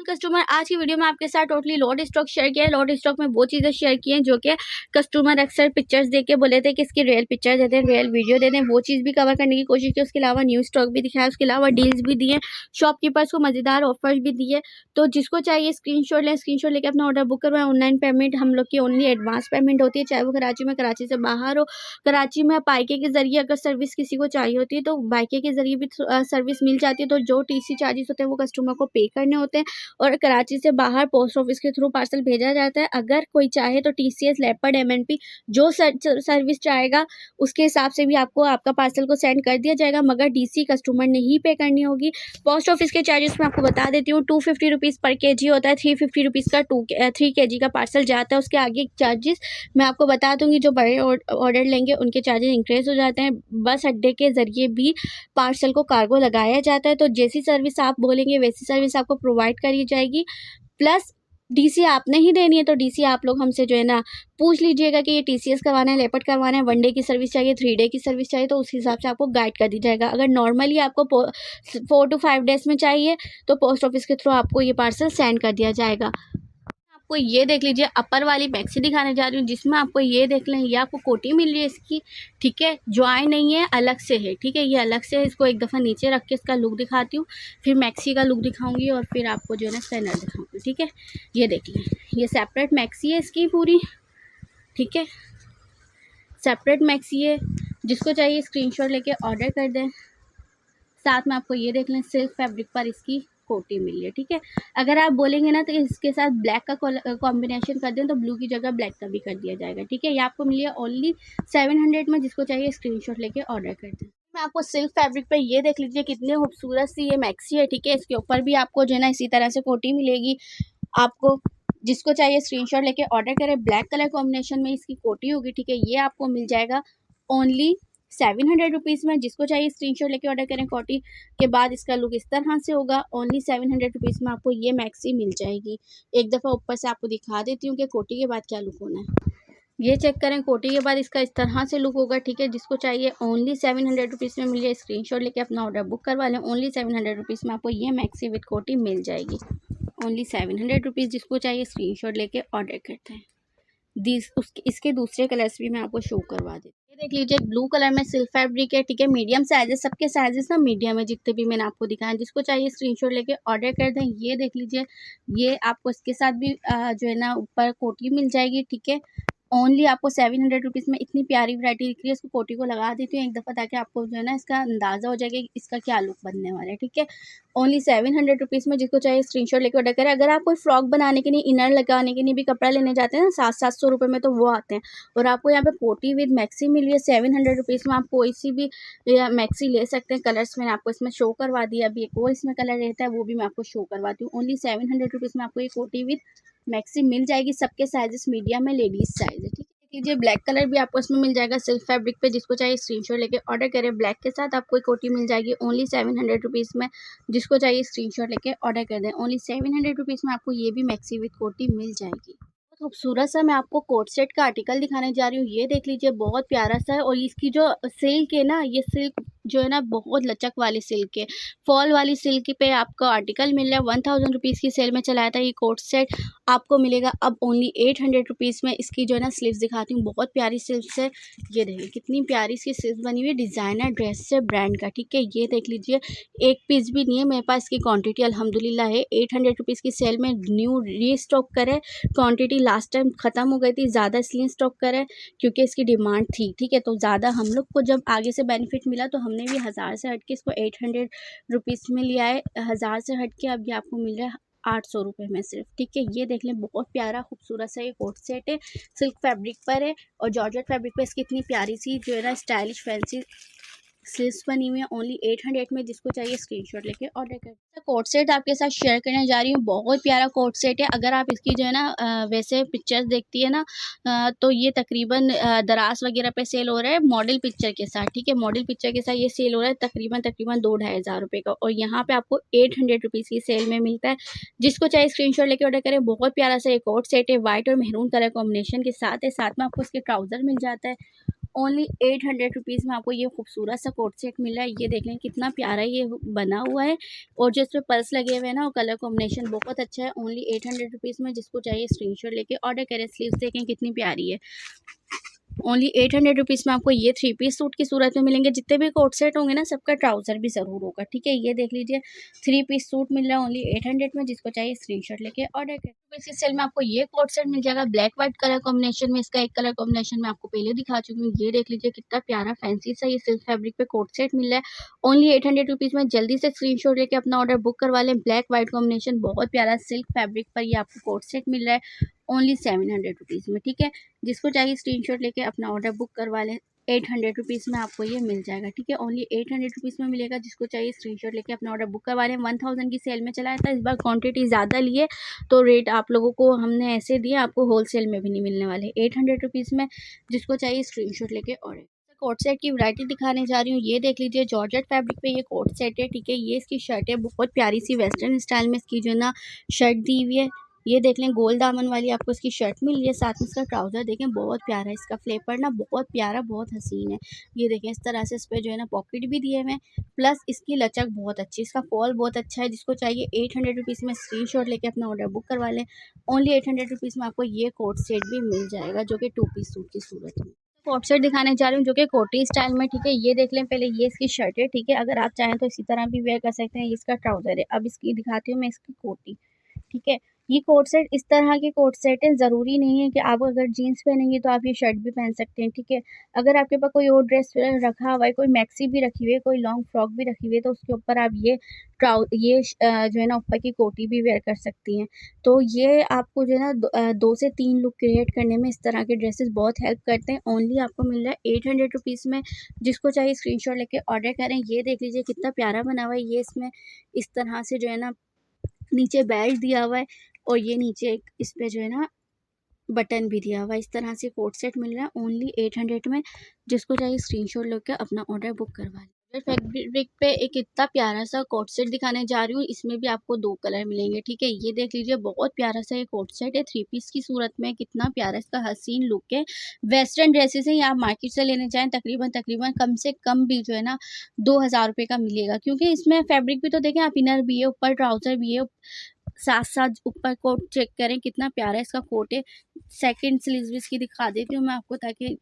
Customer आज की video में आपके साथ टोटली लॉट स्टॉक शेयर किया है। लॉट स्टॉक में वो चीज़ें शेयर की हैं जो कि कस्टमर अक्सर पिक्चर्स देख के बोले थे कि इसकी रियल पिक्चर देते हैं, रियल वीडियो देते हैं, वो चीज़ भी कवर करने की कोशिश की। उसके अलावा न्यू स्टॉक भी दिखाया, उसके अलावा डील्स भी दिए, शॉपकीपर्स को मज़ेदार ऑफर्स भी दिए। तो जिसको चाहिए स्क्रीनशॉट लें, स्क्रीनशॉट लेके अपना ऑर्डर बुक करवाएं। ऑनलाइन पेमेंट हम लोग की ओनली एडवांस पेमेंट होती है, चाहे वो कराची में, कराची से बाहर हो। कराची में बाइके के ज़रिए अगर सर्विस किसी को चाहिए होती है तो बाइके के ज़रिए भी सर्विस मिल जाती है। तो जो टीसी चार्जेस होते हैं वो कस्टमर को पे करने होते हैं। और कराची से बाहर पोस्ट ऑफिस के थ्रू पार्सल भेजा जाता है। अगर कोई चाहे तो टीसीएस, लेपर्ड, एमएनपी जो सर्विस चाहेगा उसके हिसाब से भी आपको आपका पार्सल को सेंड कर दिया जाएगा, मगर डीसी कस्टमर ने ही पे करनी होगी। पोस्ट ऑफिस के चार्जेस मैं आपको बता देती हूँ, 250 रुपीज़ पर केजी होता है। 350 रुपीज़ का 3 केजी का पार्सल जाता है। उसके आगे चार्जेस मैं आपको बता दूंगी, जो बड़े ऑर्डर लेंगे उनके चार्जेस इंक्रीज हो जाते हैं। बस अड्डे के ज़रिए भी पार्सल को कार्गो लगाया जाता है। तो जैसी सर्विस आप बोलेंगे वैसी सर्विस आपको प्रोवाइड करी जाएगी। प्लस डीसी आपने ही देनी है, तो डीसी आप लोग हमसे जो है ना पूछ लीजिएगा कि ये टीसीएस करवाना है, लेपर्ड करवाना है, 1 डे की सर्विस चाहिए, 3 डे की सर्विस चाहिए, तो उस हिसाब से आपको गाइड कर दी जाएगा। अगर नॉर्मली आपको 4 to 5 डेज़ में चाहिए तो पोस्ट ऑफिस के थ्रू आपको ये पार्सल सेंड कर दिया जाएगा। आपको ये देख लीजिए, अपर वाली मैक्सी दिखाने जा रही हूँ, जिसमें आपको ये देख लें, ये आपको कोटी मिल रही है इसकी, ठीक है। ज्वाइन नहीं है, अलग से है, ठीक है, ये अलग से है। इसको एक दफ़ा नीचे रख के इसका लुक दिखाती हूँ, फिर मैक्सी का लुक दिखाऊंगी और फिर आपको जो है ना स्टैनर दिखाऊंगी, ठीक है। ये देख लें, ये सेपरेट मैक्सी है इसकी पूरी, ठीक है, सेपरेट मैक्सी है। जिसको चाहिए स्क्रीनशॉट लेके ऑर्डर कर दें। साथ में आपको ये देख लें, सिल्क फैब्रिक पर इसकी कोटी मिल रही है, ठीक है। अगर आप बोलेंगे ना तो इसके साथ ब्लैक का कॉम्बिनेशन कर दें तो ब्लू की जगह ब्लैक का भी कर दिया जाएगा, ठीक है। ये आपको मिली है ओनली 700 में। जिसको चाहिए स्क्रीनशॉट लेके ऑर्डर कर दें। मैं आपको सिल्क फैब्रिक पे ये देख लीजिए, कितनी खूबसूरत सी ये मैक्सी है, ठीक है। इसके ऊपर भी आपको जो है ना इसी तरह से कोटी मिलेगी आपको। जिसको चाहिए स्क्रीनशॉट लेके ऑर्डर करें। ब्लैक कलर कॉम्बिनेशन में इसकी कोटी होगी, ठीक है। ये आपको मिल जाएगा ओनली 700 रुपीज़ में। जिसको चाहिए स्क्रीनशॉट लेके ऑर्डर करें। कोटी के बाद इसका लुक इस तरह से होगा। ओनली 700 रुपीज़ में आपको ये मैक्सी मिल जाएगी। एक दफ़ा ऊपर से आपको दिखा देती हूँ कि कोटी के बाद क्या लुक होना है। ये चेक करें, कोटी के बाद इसका इस तरह से लुक होगा, ठीक है। जिसको चाहिए ओनली 700 रुपीज़ में मिल जाए। स्क्रीनशॉट लेके अपना ऑर्डर बुक करवा लें। ओनली 700 रुपीज़ में आपको ये मैक्सी विद कोटी मिल जाएगी। Only 700 rupees. जिसको चाहिए स्क्रीनशॉट लेके ऑर्डर करते हैं। इसके दूसरे कलर्स भी मैं आपको शो करवा देती हूँ। ये देख लीजिए, ब्लू कलर में सिल्क फैब्रिक है, ठीक है। मीडियम साइजेस, सबके साइजेस ना मीडियम है, जितने भी मैंने आपको दिखाया। जिसको चाहिए स्क्रीनशॉट लेके ऑर्डर कर दें। ये देख लीजिए, ये आपको इसके साथ भी जो है ना ऊपर कोटी मिल जाएगी, ठीक है। ओनली आपको 700 रुपीज़ में इतनी प्यारी वैरायटी दिख रही है। इसको कोटी को लगा देती हूँ एक दफ़ा, ताकि आपको जो है ना इसका अंदाज़ा हो जाएगा कि इसका क्या लुक बनने वाला है, ठीक है। ओनली 700 रुपीज़ में। जिसको चाहिए स्क्रीनशॉट लेके ऑर्डर करें। अगर आप कोई फ्रॉक बनाने के लिए, इनर लगाने के लिए भी कपड़ा लेने जाते हैं ना 700 रुपये में, तो वो आते हैं। और आपको यहाँ पे कोटी विद मैक्सी मिली है 700 रुपीज़ में। आप कोई सी भी मैक्सी ले सकते हैं। कलर्स मैंने आपको इसमें शो करवा दिया। अभी एक और इसमें कलर रहता है, वो भी मैं आपको शो करवाती हूँ। ओनली 700 रुपीज़ में आपको ये कोटी विद मैक्सी मिल जाएगी। सबके साइजेस मीडियम है, लेडीज साइज है, ठीक है। लीजिए, ब्लैक कलर भी आपको इसमें मिल जाएगा सिल्क फैब्रिक पे। जिसको चाहिए स्क्रीनशॉट लेके ऑर्डर करें। ब्लैक के साथ आपको एक कोटी मिल जाएगी ओनली 700 रुपीज़ में। जिसको चाहिए स्क्रीनशॉट लेके ऑर्डर कर दें। ओनली 700 रुपीज़ में आपको ये भी मैक्सी विद कोटी मिल जाएगी। बहुत खूबसूरत सा मैं आपको कोट सेट का आर्टिकल दिखाने जा रही हूँ। ये देख लीजिए, बहुत प्यारा सा है। और इसकी जो सिल्क है ना, ये सिल्क जो है ना बहुत लचक वाली सिल्क है। फॉल वाली सिल्क पे आपको आर्टिकल मिल रहा है। 1000 रुपीज़ की सेल में चलाया था ये कोट सेट, आपको मिलेगा अब ओनली 800 रुपीज़ में। इसकी जो है ना स्लीव्स दिखाती हूँ, बहुत प्यारी स्लीव्स है। ये देखिए कितनी प्यारी इसकी स्लीव्स बनी हुई है, डिज़ाइनर ड्रेस से ब्रांड का, ठीक है। ये देख लीजिए, एक पीस भी नहीं है मेरे पास। इसकी क्वांटिटी अल्हम्दुलिल्लाह है। 800 रुपीज़ की सेल में न्यू रीस्टॉक करे। क्वांटिटी लास्ट टाइम ख़त्म हो गई थी, ज़्यादा इसलिए स्टॉक करे क्योंकि इसकी डिमांड थी, ठीक है। तो ज़्यादा हम लोग को जब आगे से बेनिफिट मिला तो हमने भी 1000 से हट के इसको 800 रुपीज़ में लिया है। 1000 से हट के अब ये आपको मिल रहा है 800 रुपये में सिर्फ, ठीक है। ये देख लें, बहुत प्यारा खूबसूरत सा ये कोट सेट है। सिल्क फैब्रिक पर है और जॉर्जेट फैब्रिक पर इसकी इतनी प्यारी सी जो है ना स्टाइलिश फैंसी स्लीव्स बनी हुई है ओनली 800 में। जिसको चाहिए स्क्रीनशॉट लेके ऑर्डर कर। कोट सेट आपके साथ शेयर करने जा रही हूँ, बहुत प्यारा कोट सेट है। अगर आप इसकी जो है ना वैसे पिक्चर्स देखती है ना, तो ये तकरीबन दराज वगैरह पे सेल हो रहा है मॉडल पिक्चर के साथ, ठीक है। मॉडल पिक्चर के साथ ये सेल हो रहा है तकरीबन 2-2.5 हज़ार रुपये का। और यहाँ पे आपको 800 रुपीज़ की सेल में मिलता है। जिसको चाहिए स्क्रीनशॉट लेके ऑर्डर करें। बहुत प्यारा सा ये कोट सेट है, वाइट और मेहरून कलर कॉम्बिनेशन के साथ है। साथ में आपको इसके ट्राउज़र मिल जाता है। ओनली 800 रुपीज़ में आपको ये खूबसूरत सा कोट सेट मिला है। ये देख लें कितना प्यारा ये बना हुआ है और जो इसमें पर्स लगे हुए हैं ना, वो कलर कॉम्बिनेशन बहुत अच्छा है। ओनली 800 रुपीज़ में, जिसको चाहिए स्क्रीनशॉट लेके ऑर्डर करें। स्लीव्स देखें कितनी प्यारी है। ओनली 800 रुपीज़ में आपको ये 3 पीस सूट की सूरत में मिलेंगे। जितने भी कोट सेट होंगे ना, सबका ट्राउज़र भी ज़रूर होगा, ठीक है। ये देख लीजिए 3 पीस सूट मिल रहा है ओनली 800 में, जिसको चाहिए स्क्रीनशॉट लेके ऑर्डर करें। तो इसी सेल में आपको ये कोट सेट मिल जाएगा ब्लैक वाइट कलर कॉम्बिनेशन में। इसका एक कलर कॉम्बिनेशन में आपको पहले दिखा चुकी हूँ। ये देख लीजिए कितना प्यारा फैंसी सा ये सिल्क फैब्रिक पे कोट सेट मिल रहा है ओनली 800 रुपीज़ में। जल्दी से स्क्रीनशॉट लेके अपना ऑर्डर बुक करवा लें। ब्लैक वाइट कॉम्बिनेशन बहुत प्यारा सिल्क फैब्रिक पर ये आपको कोट सेट मिल रहा है ओनली 700 रुपीज़ में, ठीक है। जिसको चाहिए स्क्रीनशॉट लेके अपना ऑर्डर बुक करवा लें। 800 रुपीज़ में आपको ये मिल जाएगा, ठीक है। ओनली 800 रुपीज़ में मिलेगा। जिसको चाहिए स्क्रीनशॉट लेके अपना ऑर्डर बुक करवा लें। 1000 की सेल में चला था, इस बार क्वांटिटी ज़्यादा लिए तो रेट आप लोगों को हमने ऐसे दिए, आपको होलसेल में भी नहीं मिलने वाले। 800 रुपीज़ में, जिसको चाहिए स्क्रीनशॉट लेके ऑर्डर। कोट सेट की वैरायटी दिखाने जा रही हूँ। ये देख लीजिए जॉर्जेट फैब्रिक पे ये कोट सेट है, ठीक है। ये इसकी शर्ट है, बहुत प्यारी सी वेस्टर्न स्टाइल में इसकी जो है ना शर्ट दी हुई है। ये देख लें गोल दामन वाली आपको इसकी शर्ट मिल रही है। साथ में इसका ट्राउज़र देखें बहुत प्यारा है। इसका फ्लेपर ना बहुत प्यारा, बहुत हसीन है। ये देखें इस तरह से इस पर जो है ना पॉकेट भी दिए हुए हैं, प्लस इसकी लचक बहुत अच्छी, इसका फॉल बहुत अच्छा है। जिसको चाहिए 800 रुपीज़ में स्क्रीनशॉट लेके अपना ऑर्डर बुक करवा लें। ओनली 800 रुपीज़ में आपको ये कोट सेट भी मिल जाएगा, जो कि 2 पीस सूट की सूरत में। कोट सेट दिखाने जा रही हूँ जो कि कोटी स्टाइल में, ठीक है। ये देख लें पहले, ये इसकी शर्ट है, ठीक है। अगर आप चाहें तो इसी तरह भी वेयर कर सकते हैं। ये इसका ट्राउज़र है। अब इसकी दिखाती हूँ मैं इसकी कोटी, ठीक है। ये कोट सेट इस तरह के कोट सेट हैं, ज़रूरी नहीं है कि आप अगर जीन्स पहनेंगे तो आप ये शर्ट भी पहन सकते हैं, ठीक है। अगर आपके पास कोई और ड्रेस रखा हुआ है, कोई मैक्सी भी रखी हुई है, कोई लॉन्ग फ्रॉक भी रखी हुई है, तो उसके ऊपर आप ये जो है ना ऊपर की कोटी भी वेयर कर सकती हैं। तो ये आपको जो है ना 2 से 3 लुक क्रिएट करने में इस तरह के ड्रेसेस बहुत हेल्प करते हैं। ओनली आपको मिल रहा है 800 रुपीज़ में। जिसको चाहिए स्क्रीनशॉट लेके ऑर्डर करें। ये देख लीजिए कितना प्यारा बना हुआ है। ये इसमें इस तरह से जो है ना नीचे बेल्ट दिया हुआ है और ये नीचे एक इस पे जो है ना बटन भी दिया हुआ है। इस तरह से कोट सेट मिल रहा है ओनली 800 में। जिसको चाहिए स्क्रीनशॉट लेकर अपना ऑर्डर बुक करवा लें। फैब्रिक पे एक इतना प्यारा सा कोट सेट दिखाने जा रही हूँ। इसमें भी आपको 2 कलर मिलेंगे, ठीक है। ये देख लीजिए बहुत प्यारा सा ये कोट सेट है, 3 पीस की सूरत में। कितना प्यारा इसका हसीन लुक है। वेस्टर्न ड्रेसेस हैं, आप मार्केट से लेने जाएं तकरीबन कम से कम भी जो है ना 2000 रुपये का मिलेगा। क्योंकि इसमें फैब्रिक भी तो देखें आप, इनर भी है, ऊपर ट्राउज़र भी है, साथ साथ ऊपर कोट चेक करें कितना प्यारा इसका कोट है। सेकंड स्लीव्स भी इसकी दिखा देती हूँ मैं आपको, ताकि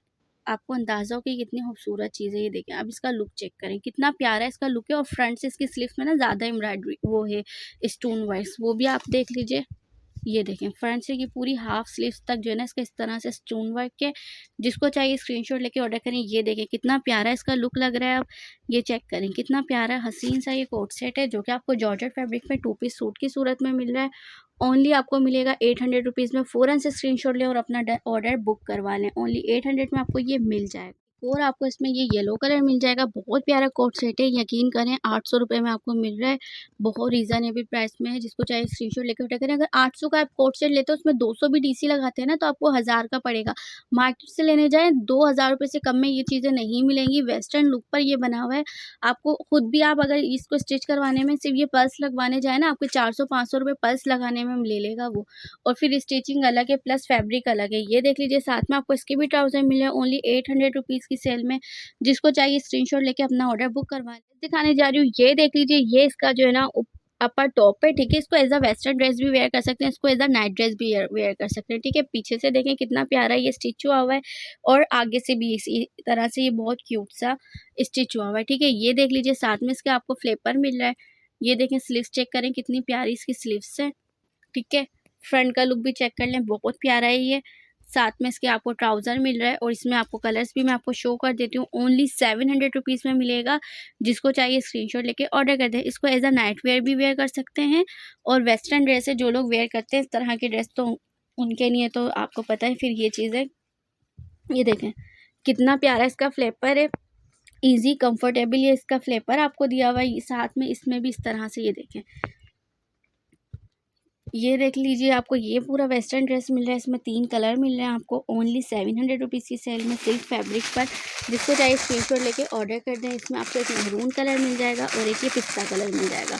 आपको अंदाज़ा हो कि कितनी खूबसूरत चीज़ है। ये देखें, अब इसका लुक चेक करें कितना प्यारा इसका लुक है। और फ्रंट से इसकी स्लीव्स में ना ज़्यादा एम्ब्रॉयडरी वो है, स्टोन वर्क्स, वो भी आप देख लीजिए। ये देखें फ्रंट से की पूरी हाफ स्लीव्स तक जो है ना इसका इस तरह से स्टोन वर्क के। जिसको चाहिए स्क्रीनशॉट लेके ऑर्डर करें। ये देखें कितना प्यारा इसका लुक लग रहा है। अब ये चेक करें कितना प्यारा हसीन सा ये कोट सेट है, जो कि आपको जॉर्जेट फैब्रिक में 2 पीस सूट की सूरत में मिल रहा है। ओनली आपको मिलेगा 800 रुपीज़ में। फ़ौरन से स्क्रीनशॉट लें और अपना ऑर्डर बुक करवा लें। ओनली 800 में आपको ये मिल जाएगा। और आपको इसमें ये येलो कलर मिल जाएगा। बहुत प्यारा कोट सेट है, यकीन करें 800 रुपये में आपको मिल रहा है। बहुत रीज़नेबल प्राइस में है। जिसको चाहे स्क्रीनशॉट लेकर ऑर्डर करें। अगर 800 का आप कोट सेट लेते हो, उसमें 200 भी डीसी लगाते हैं ना, तो आपको 1000 का पड़ेगा। मार्केट से लेने जाएँ 2000 रुपये से कम में ये चीज़ें नहीं मिलेंगी। वेस्टर्न लुक पर ये बना हुआ है। आपको खुद भी आप अगर इसको स्टिच करवाने में सिर्फ ये पर्स लगवाने जाए ना, आपके 400-500 रुपये पर्स लगाने में ले लेगा वो। और फिर स्टिचिंग अलग है, प्लस फैब्रिक अलग है। ये देख लीजिए साथ में आपको इसके भी ट्राउज़र मिले हैं ओनली 800 रुपीज़ की सेल में। जिसको चाहिए स्क्रीनशॉट लेके अपना ऑर्डर बुक करवा लें। दिखाने जा रही हूँ, ये देख लीजिए, ये इसका जो है ना अपर टॉप है, ठीक है। इसको एज अ वेस्टर्न ड्रेस भी वेयर कर सकते हैं, इसको एज अ नाइट ड्रेस भी वेयर कर सकते हैं, ठीक है। पीछे से देखें कितना प्यारा ये स्टिच हुआ हुआ है और आगे से भी इसी तरह से ये बहुत क्यूट सा स्टिच हुआ हुआ है, ठीक है। ये देख लीजिए साथ में इसके आपको फ्लेपर मिल रहा है। ये देखें स्लीव्स चेक करें कितनी प्यारी इसकी स्लीव्स है, ठीक है। फ्रंट का लुक भी चेक कर लें, बहुत प्यारा है ये। साथ में इसके आपको ट्राउज़र मिल रहा है और इसमें आपको कलर्स भी मैं आपको शो कर देती हूँ। ओनली 700 रुपीज़ में मिलेगा। जिसको चाहिए स्क्रीनशॉट लेके ऑर्डर कर दें। इसको एज अ नाइट वेयर भी वेयर कर सकते हैं और वेस्टर्न ड्रेस है, जो लोग वेयर करते हैं इस तरह की ड्रेस, तो उनके लिए तो आपको पता है फिर ये चीज़ है। ये देखें कितना प्यारा इसका फ्लेपर है, ईजी कंफर्टेबल ये इसका फ्लेपर आपको दिया हुआ है। साथ में इसमें भी इस तरह से ये देखें, ये देख लीजिए आपको ये पूरा वेस्टर्न ड्रेस मिल रहा है। इसमें 3 कलर मिल रहे हैं आपको ओनली 700 रुपीज़ की सेल में सिल्क फैब्रिक पर। जिसको चाहिए स्क्रीनशॉट लेके ऑर्डर कर दें। इसमें आपको एक मैरून कलर मिल जाएगा और एक ये पिस्ता कलर मिल जाएगा।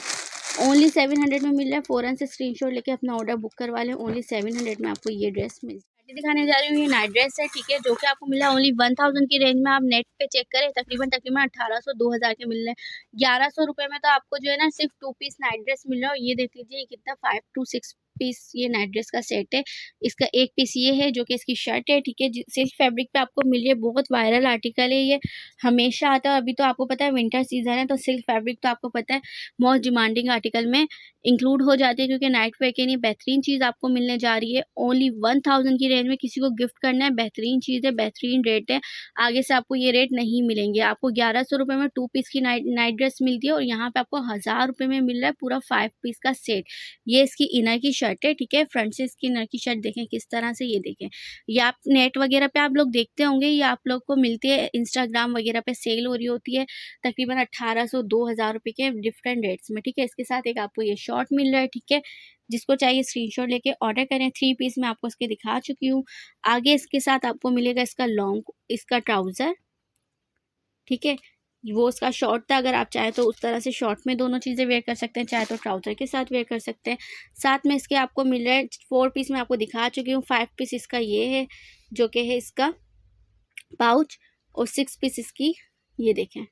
ओनली 700 में मिल रहा है। फ़ौरन से स्क्रीनशॉट लेके अपना ऑर्डर बुक करवा लें। ओनली 700 में आपको ये ड्रेस मिल दिखाने जा रही हूँ, ये नाइट ड्रेस है, ठीक है, जो कि आपको मिला ओनली 1000 की रेंज में। आप नेट पे चेक करें, तकरीबन 1800-2000 के मिल रहे हैं। 1100 रुपये में तो आपको जो है ना सिर्फ 2 पीस नाइट ड्रेस मिल रहा है। और ये देख लीजिए कितना 5 to 6 पीस ये नाइट ड्रेस का सेट है। इसका एक पीस ये है जो कि इसकी शर्ट है, ठीक है, सिल्क फैब्रिक पे आपको मिल रही है। बहुत वायरल आर्टिकल है ये, हमेशा आता है। अभी तो आपको पता है विंटर सीजन है, तो सिल्क फैब्रिक तो आपको पता है मोस्ट डिमांडिंग आर्टिकल में इंक्लूड हो जाती है, क्योंकि नाइट वेयर के लिए बेहतरीन चीज़ आपको मिलने जा रही है। ओनली 1000 की रेंज में किसी को गिफ्ट करना है, बेहतरीन चीज़ है, बेहतरीन रेट है। आगे से आपको ये रेट नहीं मिलेंगे। आपको 1100 रुपये में 2 पीस की नाइट ड्रेस मिलती है, और यहाँ पे आपको 1000 रुपये में मिल रहा है पूरा 5 पीस का सेट। ये इसकी इनर की शर्ट है, ठीक है, फ्रंट से इसकी इनर की शर्ट देखें किस तरह से, ये देखें। ये आप नेट वगैरह पे आप लोग देखते होंगे, ये आप लोग को मिलती है, इंस्टाग्राम वगैरह पे सेल हो रही होती है तकरीबन 1800-2000 रुपये के डिफरेंट रेट्स में, ठीक है। इसके साथ एक आपको ये शॉर्ट मिल रहा है, ठीक है। जिसको चाहिए स्क्रीनशॉट लेके ऑर्डर करें। 3 पीस मैं आपको इसके दिखा चुकी हूँ। आगे इसके साथ आपको मिलेगा इसका लॉन्ग, इसका ट्राउज़र, ठीक है। वो उसका शॉर्ट था, अगर आप चाहें तो उस तरह से शॉर्ट में दोनों चीज़ें वेयर कर सकते हैं, चाहे तो ट्राउज़र के साथ वेयर कर सकते हैं। साथ में इसके आपको मिल रहा है 4 पीस मैं आपको दिखा चुकी हूँ। 5 पीस इसका ये है जो कि है इसका पाउच, और 6 पीस इसकी ये देखें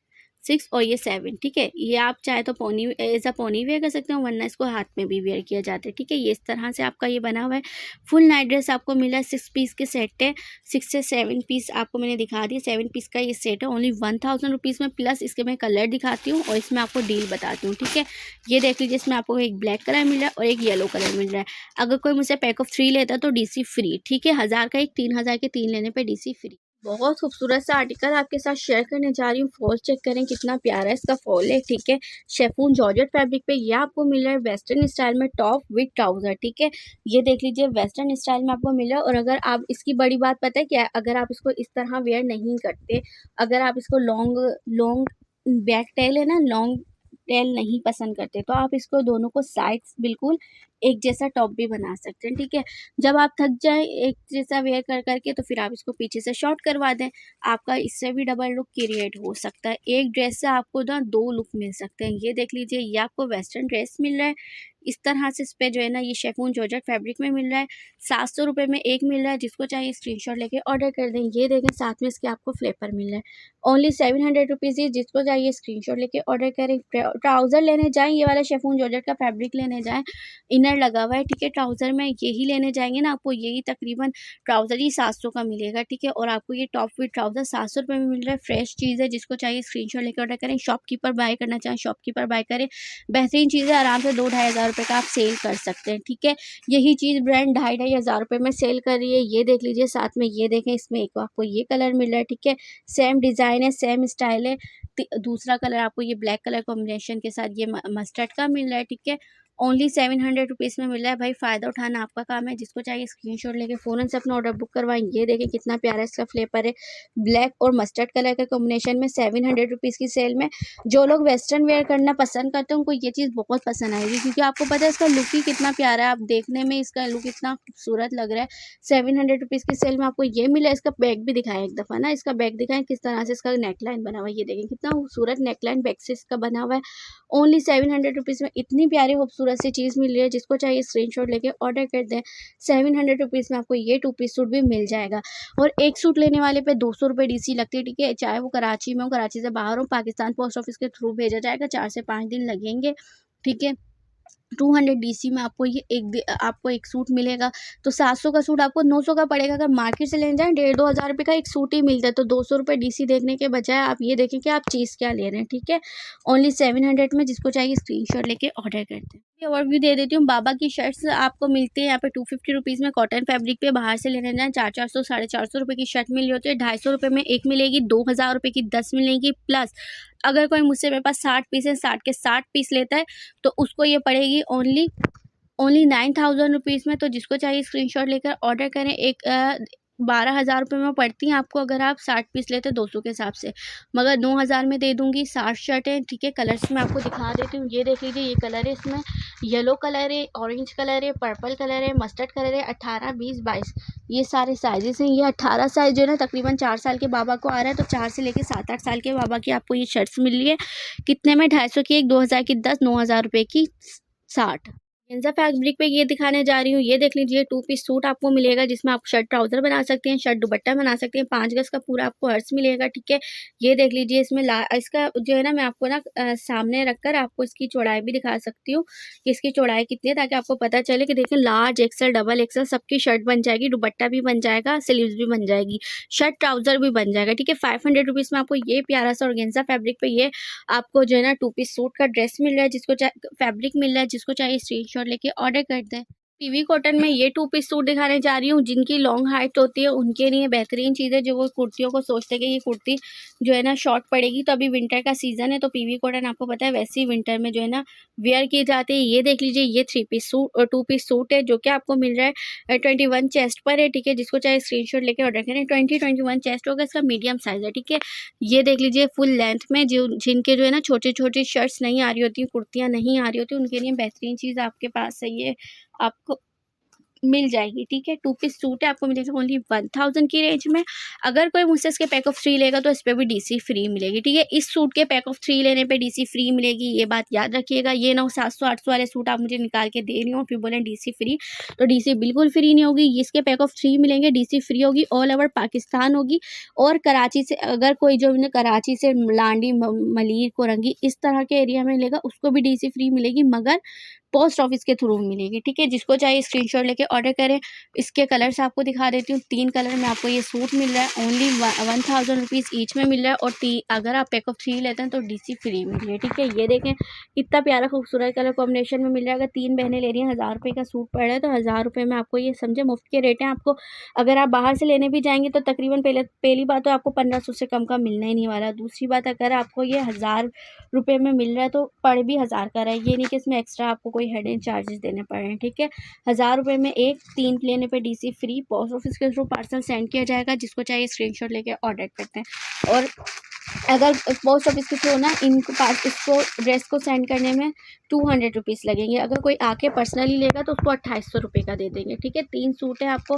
6 और ये 7, ठीक है। ये आप चाहे तो pony as a pony wear कर सकते हो, वरना इसको हाथ में भी वेयर किया जाता है, ठीक है। ये इस तरह से आपका ये बना हुआ है। फुल नाइट ड्रेस आपको मिला है, 6 पीस के सेट है। 6 से 7 पीस आपको मैंने दिखा दिया, 7 पीस का ये सेट है ओनली 1000 रुपीज़ में। प्लस इसके मैं कलर दिखाती हूँ और इसमें आपको डील बताती हूँ, ठीक है। ये देख लीजिए, इसमें आपको एक ब्लैक कलर मिल रहा है और एक येलो कलर मिल रहा है। अगर कोई मुझसे पैक ऑफ 3 लेता है तो DC फ्री, ठीक है। 1000 का एक, 3000 के 3 लेने पर DC फ्री। बहुत खूबसूरत सा आर्टिकल आपके साथ शेयर करने जा रही हूँ। फॉल चेक करें कितना प्यारा इसका फॉल है, ठीक है। शेफून जॉर्जेट फैब्रिक पे ये आपको मिल रहा है वेस्टर्न स्टाइल में, टॉप विद ट्राउजर, ठीक है। ये देख लीजिए वेस्टर्न स्टाइल में आपको मिल रहा है। और अगर आप इसकी बड़ी बात पता है क्या है, अगर आप इसको इस तरह वेयर नहीं करते, अगर आप इसको लॉन्ग लॉन्ग बैक टेल है ना, लॉन्ग टेल नहीं पसंद करते, तो आप इसको दोनों को साइड्स बिल्कुल एक जैसा टॉप भी बना सकते हैं, ठीक है। जब आप थक जाए एक जैसा वेयर कर करके, तो फिर आप इसको पीछे से शॉर्ट करवा दें, आपका इससे भी डबल लुक क्रिएट हो सकता है। एक ड्रेस से आपको ना 2 लुक मिल सकते हैं। ये देख लीजिए, ये आपको वेस्टर्न ड्रेस मिल रहा है इस तरह से। इस पर जो है ना ये शेफून जॉर्जेट फैब्रिक में मिल रहा है। 700 रुपये में एक मिल रहा है, जिसको चाहिए स्क्रीनशॉट लेके ऑर्डर कर दें। ये देखें साथ में इसके आपको फ्लेपर मिल रहा है ओनली 700 रुपीज़ ही, जिसको चाहिए स्क्रीनशॉट लेके ऑर्डर करें। ट्राउज़र लेने जाएँ, ये वाला शेफून जॉर्जेट का फैब्रिक लेने जाएँ, इनर लगा हुआ है, ठीक है। ट्राउज़र में यही लेने जाएंगे ना, आपको यही तकरीबन ट्राउज़र ही 700 का मिलेगा, ठीक है। और आपको ये टॉप विद ट्राउज़र 700 रुपये में मिल रहा है। फ्रेश चीज़ है, जिसको चाहिए स्क्रीनशॉट लेकर ऑर्डर करें। शॉपकीपर बाय करना चाहें शॉपकीपर बाय करें, बेहतरीन चीज़ है। आराम से 2-2.5 हज़ार रुपये का आप सेल कर सकते हैं, ठीक है। यही चीज़ ब्रांड 2.5-2.5 हज़ार रुपये में सेल कर रही है। ये देख लीजिए साथ में, ये देखें इसमें एक आपको ये कलर मिल रहा है, ठीक है। सेम डिज़ाइन है, सेम स्टाइल है। दूसरा कलर आपको ये ब्लैक कलर कॉम्बिनेशन के साथ ये मस्टर्ड का मिल रहा है, ठीक है। ओनली 700 रुपीज़ में मिल रहा है। भाई फ़ायदा उठाना आपका काम है। जिसको चाहिए स्क्रीनशॉट लेके फ़ौरन से अपना ऑर्डर बुक करवाएं। ये देखें कितना प्यारा इसका फ्लेवर है, ब्लैक और मस्टर्ड कलर के कॉम्बिनेशन में 700 रुपीज़ की सेल में। जो लोग वेस्टर्न वेयर करना पसंद करते हैं उनको ये चीज़ बहुत पसंद आएगी, क्योंकि आपको पता है इसका लुक ही कितना प्यारा है। आप देखने में इसका लुक इतना खूबसूरत लग रहा है। 700 रुपीज़ की सेल में आपको ये मिला है। इसका बैग भी दिखाएं एक दफ़ा ना, इसका बैग दिखाएं किस तरह से इसका नेकलाइन बना हुआ है। ये देखें कितना खूबसूरत नेकलाइन बैग से इसका बना हुआ है। ओनली 700 रुपीज़ में इतनी प्यारी खूबसूरत सी चीज़ मिल रही है। जिसको चाहिए स्क्रीनशॉट लेके ऑर्डर कर दें। 700 रुपीज़ में आपको ये 2 पीस सूट भी मिल जाएगा। और एक सूट लेने वाले पे 200 रुपये DC लगती है, ठीक है। चाहे वो कराची में हो, कराची से बाहर हो, पाकिस्तान पोस्ट ऑफिस के थ्रू भेजा जाएगा। 4 से 5 दिन लगेंगे, ठीक है। 200 DC में आपको ये आपको एक सूट मिलेगा। तो 700 का सूट आपको 900 का पड़ेगा। अगर मार्केट से लेने जाएँ 1,5-2 हज़ार रुपये का एक सूट ही मिलता है। तो 200 रुपये DC देखने के बजाय आप ये देखें कि आप चीज़ क्या ले रहे हैं, ठीक है। ओनली 700 में, जिसको चाहिए स्क्रीनशॉट लेके ऑर्डर करते हैं। ओवरव्यू दे देती हूँ। बाबा की शर्ट्स आपको मिलती है यहाँ पे 250 रुपीज़ में, कॉटन फैब्रिक पे। बाहर से लेने जाएँ 400 साढ़े 400 रुपये की शर्ट मिल रही होती है। 250 रुपये में एक मिलेगी, 2000 रुपये की 10 मिलेगी। प्लस अगर कोई मुझसे मेरे पास 60 पीस है, 60 के 60 पीस लेता है, तो उसको ये पड़ेगी ओनली 9000 रुपीज़ में। तो जिसको चाहिए स्क्रीनशॉट लेकर ऑर्डर करें। एक 12,000 रुपये में पड़ती हैं आपको, अगर आप 60 पीस लेते 200 के हिसाब से, मगर 9,000 में दे दूँगी। 60 शर्टें, ठीक है। कलर्स में आपको दिखा देती हूँ। ये देख लीजिए, ये कलर है, इसमें येलो कलर है, ऑरेंज कलर है, पर्पल कलर है, मस्टर्ड कलर है। 18, 20, 22 ये सारे साइजेस हैं। ये 18 साइज़ जो है ना तकरीबन 4 साल के बाबा को आ रहा है। तो 4 से लेके 7-8 साल के बाबा की आपको ये शर्ट्स मिल रही है। कितने में? 250 की एक, 2000 की 10, 9,000 रुपये की 60। ऑर्गेन्जा फैब्रिक पे ये दिखाने जा रही हूँ। ये देख लीजिए 2 पीस सूट आपको मिलेगा जिसमें आप शर्ट ट्राउज़र बना सकते हैं, शर्ट दुपट्टा बना सकते हैं, 5 गज़ का पूरा आपको अर्ज मिलेगा, ठीक है। ये देख लीजिए इसमें इसका जो है ना मैं आपको ना सामने रखकर आपको इसकी चौड़ाई भी दिखा सकती हूँ कि इसकी चौड़ाई कितनी है, ताकि आपको पता चले कि देखिए लार्ज, एक्सेल, डबल एक्सेल सबकी शर्ट बन जाएगी, दुपट्टा भी बन जाएगा, स्लीव्स भी बन जाएगी, शर्ट ट्राउज़र भी बन जाएगा, ठीक है। 500 रुपीज़ में आपको ये प्यारा सा ऑर्गेन्जा फैब्रिक पे ये आपको जो है ना 2 पीस सूट का ड्रेस मिल रहा है, जिसको फैब्रिक मिल रहा है, जिसको चाहिए स्क्रीनशॉट लेके ऑर्डर कर दें। पीवी कॉटन में ये 2 पीस सूट दिखाने जा रही हूँ। जिनकी लॉन्ग हाइट होती है उनके लिए बेहतरीन चीज़ है, जो वो कुर्तियों को सोचते हैं कि ये कुर्ती जो है ना शॉर्ट पड़ेगी। तो अभी विंटर का सीज़न है, तो पीवी कॉटन आपको पता है वैसे ही विंटर में जो है ना वेयर की जाती है। ये देख लीजिए, ये 3 पीस सूट 2 पीस सूट है, जो कि आपको मिल रहा है 21 चेस्ट पर है, ठीक है। जिसको चाहे स्क्रीनशॉट लेके ऑर्डर करें। 21 चेस्ट होगा, इसका मीडियम साइज़ है, ठीक है। ये देख लीजिए फुल लेंथ में, जो जिनके जो है ना छोटी-छोटी शर्ट्स नहीं आ रही होती, कुर्तियाँ नहीं आ रही होती, उनके लिए बेहतरीन चीज़ आपके पास है, ये आपको मिल जाएगी, ठीक है। 2 पीस सूट है, आपको मिलेगा ओनली 1000 की रेंज में। अगर कोई मुझसे इसके पैक ऑफ 3 लेगा तो इस पे भी डीसी फ्री मिलेगी, ठीक है। इस सूट के पैक ऑफ 3 लेने पे डीसी फ्री मिलेगी, ये बात याद रखिएगा। ये ना 700-800 वाले सूट आप मुझे निकाल के दे रही हो फिर बोलें डीसी फ्री, तो डीसी बिल्कुल फ्री नहीं होगी। इसके पैक ऑफ 3 मिलेंगे, डीसी फ्री होगी, ऑल ओवर पाकिस्तान होगी। और कराची से अगर कोई जो कराची से लांडी, मलीर, कोरंगी इस तरह के एरिया में लेगा उसको भी डीसी फ्री मिलेगी, मगर पोस्ट ऑफिस के थ्रू मिलेगी, ठीक है। जिसको चाहिए स्क्रीनशॉट लेके ऑर्डर करें। इसके कलर्स आपको दिखा देती हूँ। 3 कलर में आपको ये सूट मिल रहा है, ओनली 1000 रुपीज़ ईच में मिल रहा है। और अगर आप पैक ऑफ 3 लेते हैं तो डीसी फ्री मिल रही है, ठीक है। ये देखें कितना प्यारा खूबसूरत कलर कॉम्बिनेशन में मिल रहा है। अगर 3 बहनें ले रही हैं, 1000 रुपये का सूट पड़ रहा है, तो 1000 रुपये में आपको ये समझे मुफ्त के रेट हैं। आपको अगर आप बाहर से लेने भी जाएंगे तो तकरीबन पहली बात तो आपको 1500 से कम का मिलना ही नहीं वाला। दूसरी बात, अगर आपको ये 1000 रुपये में मिल रहा है तो पड़ भी 1000 का रहा है, ये नहीं कि इसमें एक्स्ट्रा आपको कोई हिडन चार्जेस देने पड़ रहे हैं, ठीक है। 1000 रुपये में 3 लेने पे डीसी फ्री, पोस्ट ऑफिस के थ्रू पार्सल सेंड किया जाएगा। जिसको चाहिए स्क्रीनशॉट लेके ऑर्डर करते हैं। और अगर पोस्ट ऑफिस के थ्रू ना इसको ड्रेस को सेंड करने में 200 रुपीज़ लगेंगे। अगर कोई आके पर्सनली लेगा तो उसको 2800 रुपये का दे देंगे, ठीक है। 3 सूट है, आपको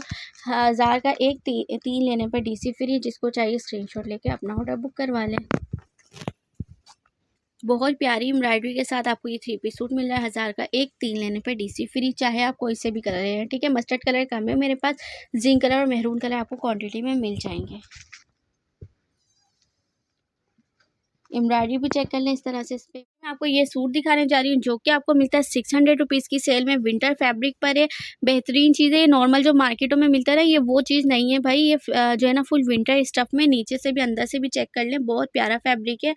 1000 का 3 लेने पर डीसी फ्री। जिसको चाहिए स्क्रीनशॉट लेके अपना ऑर्डर बुक करवा लें। बहुत प्यारी एम्ब्रॉयडरी के साथ आपको ये 3 पीस सूट मिल रहा है, 1000 का 3 लेने पे डीसी फ्री। चाहे आप कोई से भी कलर लें, ठीक है। मस्टर्ड कलर कम है मेरे पास, जिंक कलर और मेहरून कलर आपको क्वांटिटी में मिल जाएंगे। एम्ब्रॉयडरी भी चेक कर लें इस तरह से। इस पे मैं आपको ये सूट दिखाने जा रही हूँ, जो कि आपको मिलता है 600 रुपीज़ की सेल में। विंटर फैब्रिक पर है, बेहतरीन चीज़ है। ये नॉर्मल जो मार्केटों में मिलता है ना, ये वो चीज़ नहीं है भाई। ये जो है ना फुल विंटर स्टफ में, नीचे से भी अंदर से भी चेक कर लें, बहुत प्यारा फैब्रिक है।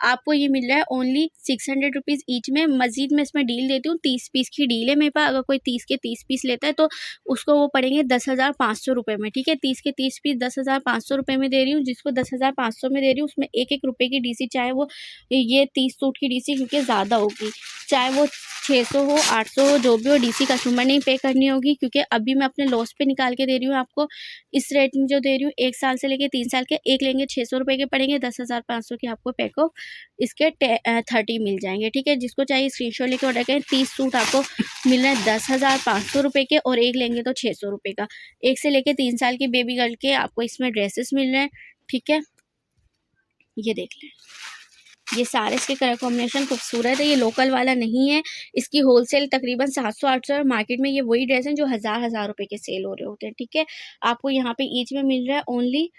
आपको ये मिल रहा है ओनली 600 रुपीज़ ईच में। मजीद में इसमें डील देती हूँ, 30 पीस की डील है मेरे पास। अगर कोई 30 के 30 पीस लेता है तो उसको वो पड़ेंगे 10,500 रुपये में, ठीक है। 30 के 30 पीस 10,500 रुपये में दे रही हूँ। जिसको 10,500 में दे रही हूँ उसमें 1-1 रुपये की डीसी, चाहे वो ये 30 सूट की डीसी क्योंकि ज़्यादा होगी, चाहे वो 600 हो, 800 हो, जो भी हो, डीसी कस्टमर नहीं पे करनी होगी। क्योंकि अभी मैं अपने लॉस पे निकाल के दे रही हूँ आपको। इस रेट में जो दे रही हूँ, 1 साल से लेके 3 साल के एक लेंगे 600 रुपये के पड़ेंगे, 10,500 के आपको पैक ऑफ इसके 30 मिल जाएंगे, ठीक है। जिसको चाहिए स्क्रीनशॉट लेके ऑर्डर करें। 30 सूट आपको मिल रहा है 10,500 रुपये के, और एक लेंगे तो 600 रुपये का। 1 से लेके 3 साल की बेबी गर्ल के आपको इसमें ड्रेसेस मिल रहे हैं, ठीक है। ये देख लें, ये सारे इसके कलर कॉम्बिनेशन खूबसूरत है। ये लोकल वाला नहीं है, इसकी होलसेल तकरीबन 700-800 है। मार्केट में ये वही ड्रेस हैं जो 1000 रुपये के सेल हो रहे होते हैं, ठीक है। आपको यहाँ पे ईच में मिल रहा है ओनली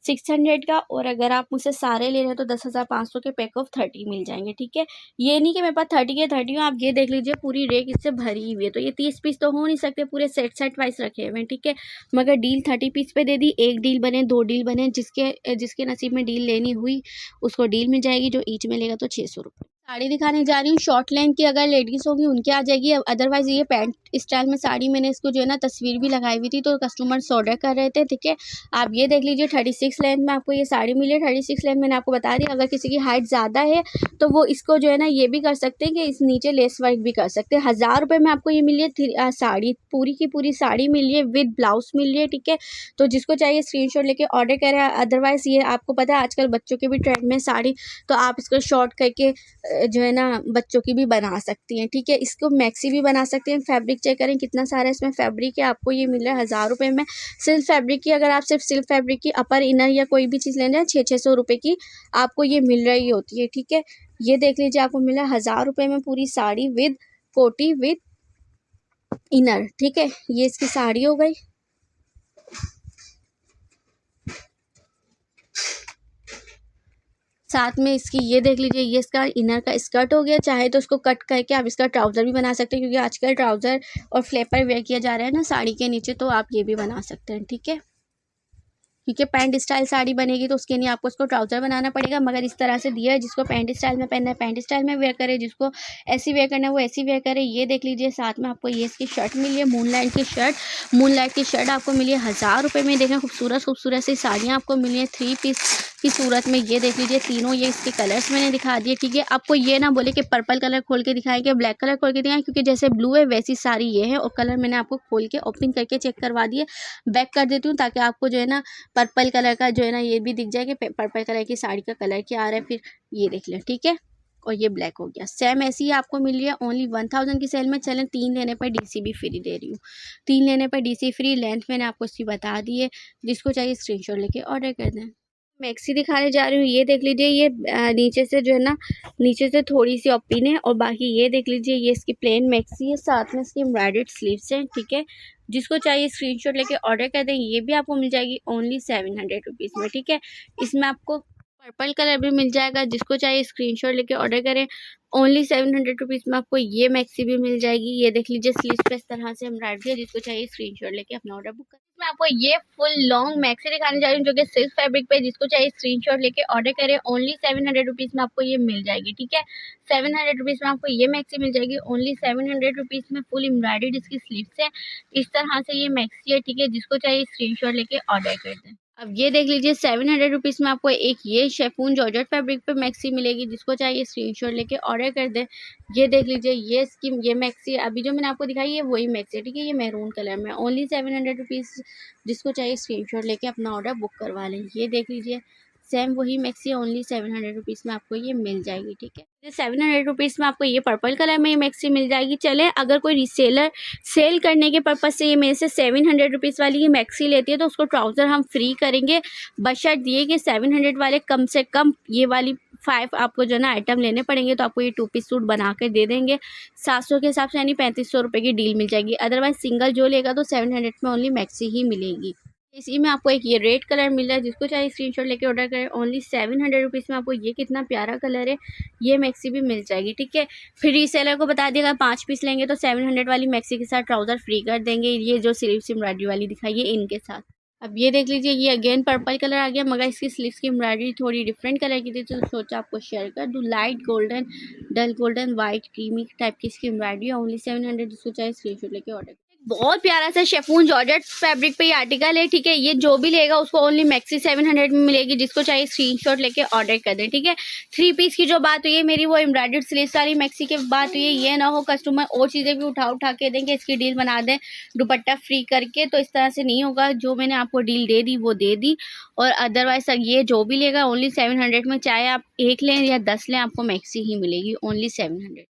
600 का। और अगर आप मुझसे सारे ले रहे हैं तो 10,500 के पैक ऑफ 30 मिल जाएंगे, ठीक है। ये नहीं कि मेरे पास 30 के 30 हो। आप ये देख लीजिए पूरी रेक इससे भरी हुई है, तो ये 30 पीस तो हो नहीं सकते, पूरे सेट वाइज रखे हुए हैं, ठीक है। मगर डील 30 पीस पे दे दी। 1 डील बने, 2 डील बने, जिसके नसीब में डील लेनी हुई उसको डील मिल जाएगी। जो ईच में लेगा तो 600 रुपये। साड़ी दिखाने जा रही हूँ शॉर्ट लेंथ की, अगर लेडीज़ होगी उनके आ जाएगी। अदरवाइज़ ये पैंट स्टाइल में साड़ी, मैंने इसको जो है ना तस्वीर भी लगाई हुई थी, तो कस्टमर्स ऑर्डर कर रहे थे, ठीक है। आप ये देख लीजिए 36 लेंथ में आपको ये साड़ी मिली है। 36 लेंथ मैंने आपको बता दी। अगर किसी की हाइट ज़्यादा है तो वो इसको जो है ना ये भी कर सकते हैं कि इस नीचे लेस वर्क भी कर सकते हैं। 1000 रुपये में आपको ये मिली है साड़ी, पूरी की पूरी साड़ी मिली है, विद ब्लाउज मिल रही है, ठीक है। तो जिसको चाहिए स्क्रीनशॉट लेके ऑर्डर करें। अदरवाइज़ ये आपको पता है आजकल बच्चों के भी ट्रेंड में साड़ी, तो आप इसको शॉर्ट करके जो है ना बच्चों की भी बना सकती हैं, ठीक है। इसको मैक्सी भी बना सकते हैं। फैब्रिक चेक करें कितना सारा इसमें फैब्रिक है। आपको ये मिल रहा है 1000 रुपये में सिल्क फैब्रिक की। अगर आप सिर्फ सिल्क फैब्रिक की अपर इनर या कोई भी चीज़ लेना है 600 रुपये की आपको ये मिल रही होती है, ठीक है। ये देख लीजिए आपको मिला 1000 रुपये में पूरी साड़ी विद कोटी विद इनर, ठीक है। ये इसकी साड़ी हो गई। साथ में इसकी ये देख लीजिए, ये इसका इनर का स्कर्ट हो गया। चाहे तो इसको कट करके आप इसका ट्राउज़र भी बना सकते हैं, क्योंकि आजकल ट्राउज़र और फ्लेपर वेयर किया जा रहा है ना साड़ी के नीचे, तो आप ये भी बना सकते हैं, ठीक है। क्योंकि पैंट स्टाइल साड़ी बनेगी तो उसके लिए आपको उसको ट्राउज़र बनाना पड़ेगा, मगर इस तरह से दिया है। जिसको पैंट स्टाइल में पहनना है पैंट स्टाइल में वेयर करे, जिसको ऐसी वेयर करना है वो ऐसी वेयर करे। ये देख लीजिए, साथ में आपको ये इसकी शर्ट मिली है, मूनलाइट की शर्ट। मूनलाइट की शर्ट आपको मिली है 1000 रुपये में। देखें खूबसूरत खूबसूरत सी साड़ियाँ आपको मिली हैं 3 पीस की सूरत में। ये देख लीजिए, तीनों ये इसके कलर्स मैंने दिखा दिए, ठीक है। आपको ये ना बोले कि पर्पल कलर खोल के दिखाएंगे, ब्लैक कलर खोल के दिखाएं, क्योंकि जैसे ब्लू है वैसी साड़ी ये है, और कलर मैंने आपको खोल के ओपन करके चेक करवा दिए। बैक कर देती हूँ ताकि आपको जो है ना पर्पल कलर का जो है ना ये भी दिख जाए कि पर्पल कलर की साड़ी का कलर क्या आ रहा है। फिर ये देख लें, ठीक है। और ये ब्लैक हो गया। सेम ऐसी ही आपको मिल रही है ओनली 1000 की सेल में। चलें, 3 लेने पर डीसी भी फ्री दे रही हूँ। 3 लेने पर डीसी फ्री। लेंथ मैंने आपको इसकी बता दी है, जिसको चाहिए स्क्रीनशॉट लेके ऑर्डर कर दें। मैक्सी दिखाने जा रही हूँ। ये देख लीजिए, ये नीचे से जो है ना, नीचे से थोड़ी सी ओपन है, और बाकी ये देख लीजिए, ये इसकी प्लेन मैक्सी है, साथ में इसकी एम्ब्रॉयडर्ड स्लीव्स हैं, ठीक है। जिसको चाहिए स्क्रीनशॉट लेके ऑर्डर कर दें। ये भी आपको मिल जाएगी ओनली 700 रुपीज़ में, ठीक है। इसमें आपको पर्पल कलर भी मिल जाएगा। जिसको चाहिए स्क्रीनशॉट लेके ऑर्डर करें। ओनली 700 रुपीज़ में आपको ये मैक्सी भी मिल जाएगी। ये देख लीजिए, स्लीव पे इस तरह से एम्ब्रॉयडरी है। जिसको चाहिए स्क्रीनशॉट लेके अपना ऑर्डर बुक करें। मैं आपको ये फुल लॉन्ग मैक्सी दिखाने जा रही हूँ, जो कि सिल्क फैब्रिक पे। जिसको चाहिए स्क्रीनशॉट लेके ऑर्डर करें। ओनली 700 रुपीज़ में आपको ये मिल जाएगी, ठीक है। 700 रुपीज़ में आपको ये मैक्सी मिल जाएगी। ओनली 700 रुपीज़ में फुल एम्ब्रॉयडर्ड इसकी स्लीव्स है। इस तरह से ये मैक्सी है, ठीक है। जिसको चाहिए स्क्रीनशॉट लेके ऑर्डर कर दें। अब ये देख लीजिए, 700 रुपीज़ में आपको एक ये शेफून जॉर्जेट फैब्रिक पे मैक्सी मिलेगी। जिसको चाहिए स्क्रीनशॉट लेके ऑर्डर कर दें। ये देख लीजिए, ये मैक्सी अभी जो मैंने आपको दिखाई है वही मैक्सी है, ठीक है। ये मैरून कलर में ओनली 700 रुपीज़। जिसको चाहिए स्क्रीनशॉट लेके अपना ऑर्डर बुक करवा लें। ये देख लीजिए, सेम वही मैक्सी ओनली 700 रुपीज़ में आपको ये मिल जाएगी, ठीक है। 700 रुपीज़ में आपको ये पर्पल कलर में ये मैक्सी मिल जाएगी। चले, अगर कोई रीसेलर सेल करने के पर्पज़ से ये मेरे से 700 रुपीज़ वाली ये मैक्सी लेती है, तो उसको ट्राउज़र हम फ्री करेंगे, बशर्ते ये कि 700 वाले कम से कम ये वाली 5 आपको जो है ना आइटम लेने पड़ेंगे। तो आपको ये 2 पीस सूट बना कर दे देंगे 700 के हिसाब से, यानी 3500 रुपये की डील मिल जाएगी। अदरवाइज सिंगल जो लेगा तो 700 में ओनली मैक्सी ही मिलेगी। इसी में आपको एक ये रेड कलर मिल रहा है। जिसको चाहिए स्क्रीनशॉट लेके ऑर्डर करें। ओनली 700 रुपीज़ में आपको ये कितना प्यारा कलर है, ये मैक्सी भी मिल जाएगी, ठीक है। फिर रीसेलर को बता दिएगा 5 पीस लेंगे तो 700 वाली मैक्सी के साथ ट्राउज़र फ्री कर देंगे। ये जो स्लीव्स एम्ब्रॉयडरी वाली दिखाई है इनके साथ। अब ये देख लीजिए, ये अगेन पर्पल कलर आ गया, मगर इसकी स्लीव्स की एम्ब्रॉयडरी थोड़ी डिफरेंट कलर की थी, तो सोचा आपको शेयर कर दूँ। लाइट गोल्डन, डल गोल्डन, वाइट, क्रीमी टाइप की इसकी एम्ब्रॉयडरी ओनली 700। जिसको चाहिए स्क्रीनशॉट लेके ऑर्डर। बहुत प्यारा सा शेफून जॉर्जेट फैब्रिक पे ये आर्टिकल है, ठीक है। ये जो भी लेगा उसको ओनली मैक्सी 700 में मिलेगी। जिसको चाहिए स्क्रीनशॉट लेके ऑर्डर कर दें, ठीक है। 3 पीस की जो बात हुई है मेरी, वो एम्ब्रॉयडर्ड स्लीव्स वाली मैक्सी की बात हुई है। ये ना हो कस्टमर और चीज़ें भी उठा के देंगे, इसकी डील बना दें दुपट्टा फ्री करके, तो इस तरह से नहीं होगा। जो मैंने आपको डील दे दी वो दे दी, और अदरवाइज ये जो भी लेगा ओनली 700 में, चाहे आप 1 लें या 10 लें, आपको मैक्सी ही मिलेगी ओनली 700।